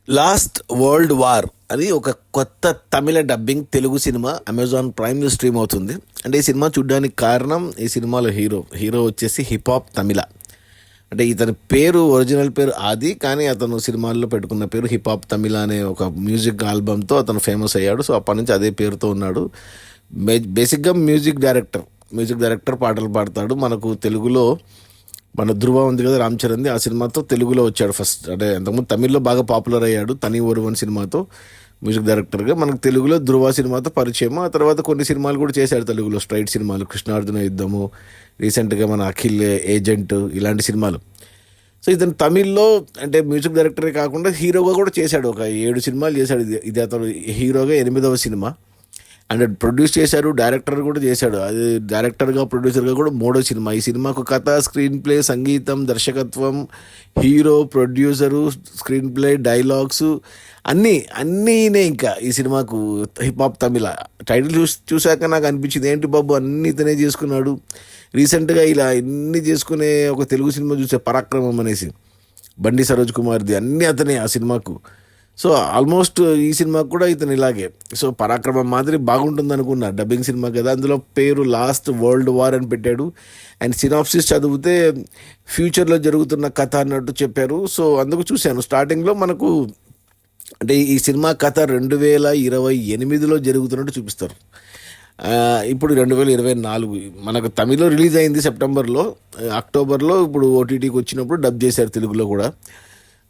Last world war అని ఒక కొత్త తమిళ డబ్బింగ్ తెలుగు సినిమా అమెజాన్ ప్రైమ్లో స్ట్రీమ్ అవుతుంది. అంటే ఈ సినిమా చూడడానికి కారణం ఈ సినిమాలో హీరో వచ్చేసి హిప్ హాప్ తమిళ. అంటే ఇతని పేరు ఒరిజినల్ పేరు ఆది, కానీ అతను సినిమాల్లో పెట్టుకున్న పేరు హిప్ హాప్ తమిళ అనే ఒక మ్యూజిక్ ఆల్బమ్తో అతను ఫేమస్ అయ్యాడు. సో అప్పటి నుంచి అదే పేరుతో ఉన్నాడు. బేసిక్గా మ్యూజిక్ డైరెక్టర్ పాటలు పాడతాడు. మనకు తెలుగులో మన ధృవ ఉంది కదా, రామ్ చరణ్ది, ఆ సినిమాతో తెలుగులో వచ్చాడు ఫస్ట్. అంటే అంతకుముందు తమిళ్లో బాగా పాపులర్ అయ్యాడు తని ఒరువన్ సినిమాతో మ్యూజిక్ డైరెక్టర్గా. మనకు తెలుగులో ధృవ సినిమాతో పరిచయం. ఆ తర్వాత కొన్ని సినిమాలు కూడా చేశాడు తెలుగులో, స్ట్రైట్ సినిమాలు, కృష్ణార్జున యుద్ధము, రీసెంట్గా మన అఖిల్ ఏజెంట్, ఇలాంటి సినిమాలు. సో ఇతను తమిళ్లో అంటే మ్యూజిక్ డైరెక్టరే కాకుండా హీరోగా కూడా చేశాడు. ఒక 7 సినిమాలు చేశాడు. ఇది అతను హీరోగా 8వ సినిమా. అండ్ ప్రొడ్యూస్ చేశాడు, డైరెక్టర్ కూడా చేశాడు. అది డైరెక్టర్గా ప్రొడ్యూసర్గా కూడా 3వ సినిమా. ఈ సినిమాకు కథ, స్క్రీన్ ప్లే, సంగీతం, దర్శకత్వం, hero, producer, screenplay, dialogues అన్నీనే. ఇంకా ఈ సినిమాకు హిప్ హాప్ తమిళ టైటిల్ చూశాక నాకు అనిపించింది, ఏంటి బాబు అన్నీ ఇతనే చేసుకున్నాడు. రీసెంట్గా ఇలా ఇన్ని చేసుకునే ఒక తెలుగు సినిమా చూసే, పరాక్రమం అనేసి, బండి సరోజ్ కుమార్ది, అన్నీ అతనే ఆ సినిమాకు. సో ఆల్మోస్ట్ ఈ సినిమాకు కూడా ఇతను ఇలాగే. సో పరాక్రమం మాదిరి బాగుంటుంది అనుకున్నా, డబ్బింగ్ సినిమా కదా, అందులో పేరు లాస్ట్ వరల్డ్ వార్ అని పెట్టాడు. అండ్ సినాప్సిస్ చదివితే ఫ్యూచర్లో జరుగుతున్న కథ అన్నట్టు చెప్పారు. సో అందుకు చూశాను. స్టార్టింగ్లో మనకు అంటే ఈ సినిమా కథ 2028లో జరుగుతున్నట్టు చూపిస్తారు. ఇప్పుడు 2024 మనకు తమిళ్లో రిలీజ్ అయింది సెప్టెంబర్లో, అక్టోబర్లో ఇప్పుడు ఓటీటీకి వచ్చినప్పుడు డబ్ చేశారు తెలుగులో కూడా.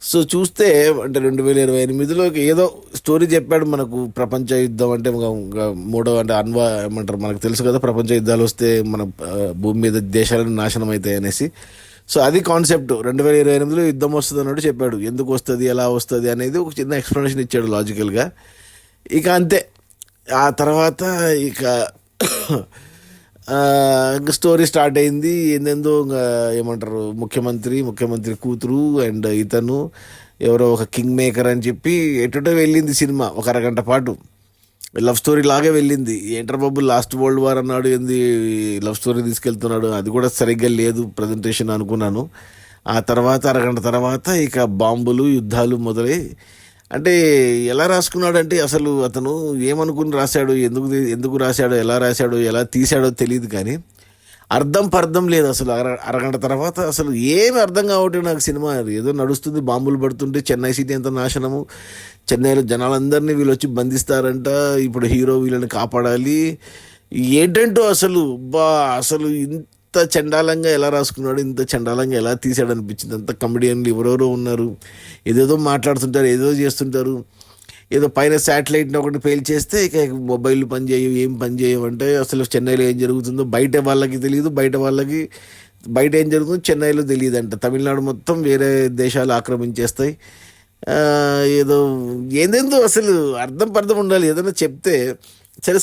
సో చూస్తే అంటే 2028లో ఏదో స్టోరీ చెప్పాడు మనకు. ప్రపంచ యుద్ధం అంటే మూడో అంటే ఏమంటారు, మనకు తెలుసు కదా, ప్రపంచ యుద్ధాలు వస్తే మన భూమి మీద దేశాలను నాశనం అవుతాయి అనేసి. సో అది కాన్సెప్ట్. 2028లో యుద్ధం వస్తుంది అన్నట్టు చెప్పాడు. ఎందుకు వస్తుంది, ఎలా వస్తుంది అనేది ఒక చిన్న ఎక్స్ప్లెనేషన్ ఇచ్చాడు లాజికల్గా. ఇక అంతే. ఆ తర్వాత ఇక ఇంకా స్టోరీ స్టార్ట్ అయింది. ఏందేందో ఏమంటారు, ముఖ్యమంత్రి కూతురు అండ్ ఇతను ఎవరో ఒక కింగ్ మేకర్ అని చెప్పి ఎటుటో వెళ్ళింది సినిమా. ఒక అరగంట పాటు లవ్ స్టోరీ లాగే వెళ్ళింది. ఏంటర్ బాబు లాస్ట్ వరల్డ్ వార్ అన్నాడు, ఏంది లవ్ స్టోరీ తీసుకెళ్తున్నాడు, అది కూడా సరిగ్గా లేదు ప్రజెంటేషన్ అనుకున్నాను. ఆ తర్వాత అరగంట తర్వాత ఇక బాంబులు, యుద్ధాలు మొదలై, అంటే ఎలా రాసుకున్నాడంటే అసలు అతను ఏమనుకుని రాశాడు, ఎందుకు రాశాడో, ఎలా రాశాడో, ఎలా తీశాడో తెలియదు, కానీ పర్థం లేదు అసలు. అరగంట తర్వాత అసలు ఏమి అర్థం కావట్లేదు నాకు సినిమా. ఏదో నడుస్తుంది, బాంబులు పడుతుంటే చెన్నై సిటీ ఎంత నాశనము, చెన్నైలో జనాలందరినీ వీళ్ళు వచ్చి బంధిస్తారంట, ఇప్పుడు హీరో వీళ్ళని కాపాడాలి, ఏంటంటో అసలు ఇంత చండాలంగా ఎలా రాసుకున్నాడు, ఇంత చండాలంగా ఎలా తీసాడు అనిపించింది. అంత కమెడియన్లు ఎవరెవరో ఉన్నారు, ఏదేదో మాట్లాడుతుంటారు, ఏదో చేస్తుంటారు. ఏదో పైన శాటిలైట్ని ఒకటి పేల్చేస్తే ఇక మొబైల్ పనిచేయవు, ఏం పనిచేయవు. అంటే అసలు చెన్నైలో ఏం జరుగుతుందో బయట వాళ్ళకి తెలియదు, బయట ఏం జరుగుతుందో చెన్నైలో తెలియదు అంట. తమిళనాడు మొత్తం వేరే దేశాలు ఆక్రమించేస్తాయి. ఏదో ఏందేందో అసలు పర్థం ఉండాలి. ఏదైనా చెప్తే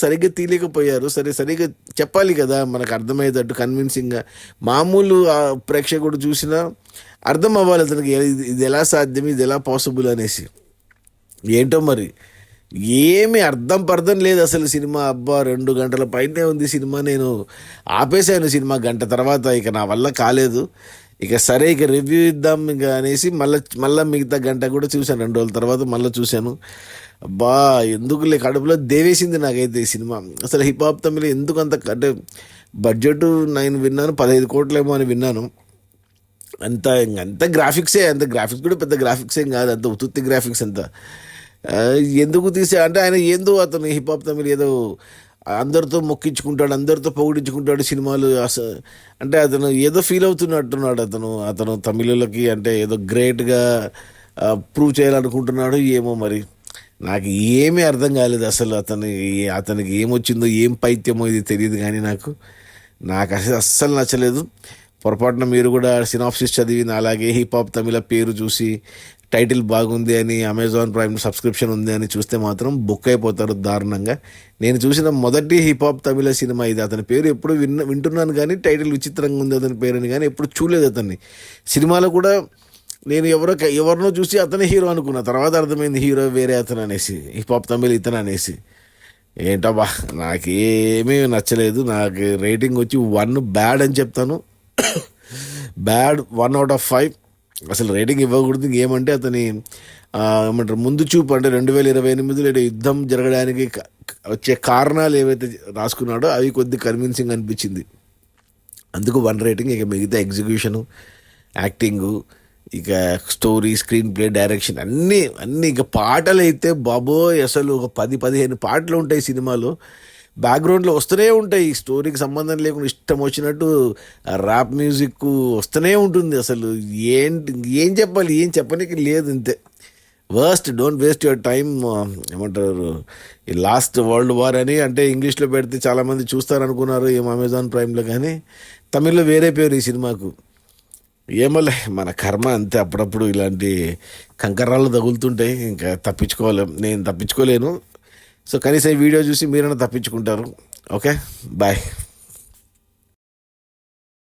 సరిగ్గా తీయలేకపోయారు. సరిగ్గా చెప్పాలి కదా మనకు అర్థమయ్యేటట్టు, కన్విన్సింగ్గా. మామూలు ప్రేక్షకుడు చూసినా అర్థం అవ్వాలి అతనికి, ఇది ఎలా సాధ్యం, ఇది ఎలా పాసిబుల్ అనేసి. ఏంటో మరి ఏమీ పర్థం లేదు అసలు సినిమా. 2 గంటల పైనే ఉంది సినిమా. నేను ఆపేసాను సినిమా గంట తర్వాత. ఇక నా వల్ల కాలేదు. ఇక సరే ఇక రివ్యూ ఇద్దాం ఇంకా అనేసి మళ్ళీ మిగతా గంట కూడా చూశాను. 2 రోజుల తర్వాత మళ్ళీ చూశాను. ఎందుకులే, కడుపులో దేవేసింది నాకైతే ఈ సినిమా. అసలు హిప్ హాప్ తమిళ ఎందుకు అంత, అంటే బడ్జెట్ నేను విన్నాను 15 కోట్లేమో అని విన్నాను. అంత గ్రాఫిక్సే, అంత గ్రాఫిక్స్ కూడా పెద్ద గ్రాఫిక్స్ ఏం కాదు, అంత ఉత్తుత్తి గ్రాఫిక్స్ అంతా. ఎందుకు తీసే అంటే ఆయన అతను హిప్ హాప్ తమిళ ఏదో అందరితో మొక్కించుకుంటాడు, అందరితో పొగిడించుకుంటాడు సినిమాలు. అంటే అతను ఏదో ఫీల్ అవుతున్నట్టున్నాడు అతను తమిళులకి, అంటే ఏదో గ్రేట్గా ప్రూవ్ చేయాలనుకుంటున్నాడు ఏమో మరి. నాకు ఏమీ అర్థం కాలేదు అసలు. అతనికి ఏమొచ్చిందో, ఏం పైత్యమో ఇది తెలియదు, కానీ నాకు అస్సలు నచ్చలేదు. పొరపాటున మీరు కూడా సినాప్సిస్ చదివి అలాగే హిప్ హాప్ తమిళ పేరు చూసి టైటిల్ బాగుంది అని, అమెజాన్ ప్రైమ్ సబ్స్క్రిప్షన్ ఉంది అని చూస్తే మాత్రం బుక్ అయిపోతారు దారుణంగా. నేను చూసిన మొదటి హిప్ హాప్ తమిళ సినిమా ఇది. అతని పేరు ఎప్పుడు వింటున్నాను కానీ టైటిల్ విచిత్రంగా ఉంది అతని పేరు అని, కానీ ఎప్పుడు చూడలేదు అతన్ని. సినిమాలో కూడా నేను ఎవరినో చూసి అతనే హీరో అనుకున్నా, తర్వాత అర్థమైంది హీరో వేరే అతను అనేసి, హిప్ హాప్ తమిళ ఇతను అనేసి. ఏంటబ్బా నాకేమీ నచ్చలేదు. నాకు రేటింగ్ వచ్చి 1 బ్యాడ్ అని చెప్తాను. బ్యాడ్ 1/5. అసలు రేటింగ్ ఇవ్వకూడదు. ఇంకేమంటే అతని ఏమంటారు ముందు చూపు అంటే 2028 యుద్ధం జరగడానికి వచ్చే కారణాలు ఏవైతే రాసుకున్నాడో అవి కొద్ది కన్విన్సింగ్ అనిపించింది. అందుకు 1 రేటింగ్. ఇక మిగతా ఎగ్జిక్యూషను, యాక్టింగు, ఇక స్టోరీ, స్క్రీన్ ప్లే, డైరెక్షన్ అన్నీ అన్నీ ఇక పాటలు అయితే బాబోయ్ అసలు ఒక 10-15 పాటలు ఉంటాయి సినిమాలో. బ్యాక్గ్రౌండ్లో వస్తూనే ఉంటాయి, స్టోరీకి సంబంధం లేకుండా ఇష్టం వచ్చినట్టు ర్యాప్ మ్యూజిక్ వస్తూనే ఉంటుంది. అసలు ఏంటి ఏం చెప్పాలి, ఏం చెప్పనీకి లేదు, ఇంతే. Don't waste your time. ఏమంటారు ఈ లాస్ట్ వరల్డ్ వార్ అని అంటే ఇంగ్లీష్లో పెడితే చాలామంది చూస్తారు అనుకున్నారు ఏం అమెజాన్ ప్రైమ్లో, కానీ తమిళ్లో వేరే పేరు ఈ సినిమాకు. ఏమోలే మన కర్మ అంతే, అప్పుడప్పుడు ఇలాంటి కంకర్రాలు తగులుతుంటాయి, ఇంకా తప్పించుకోలేం. నేను తప్పించుకోలేను. సో కనీసం ఈ వీడియో చూసి మీరైనా తప్పించుకుంటారు. Okay, bye.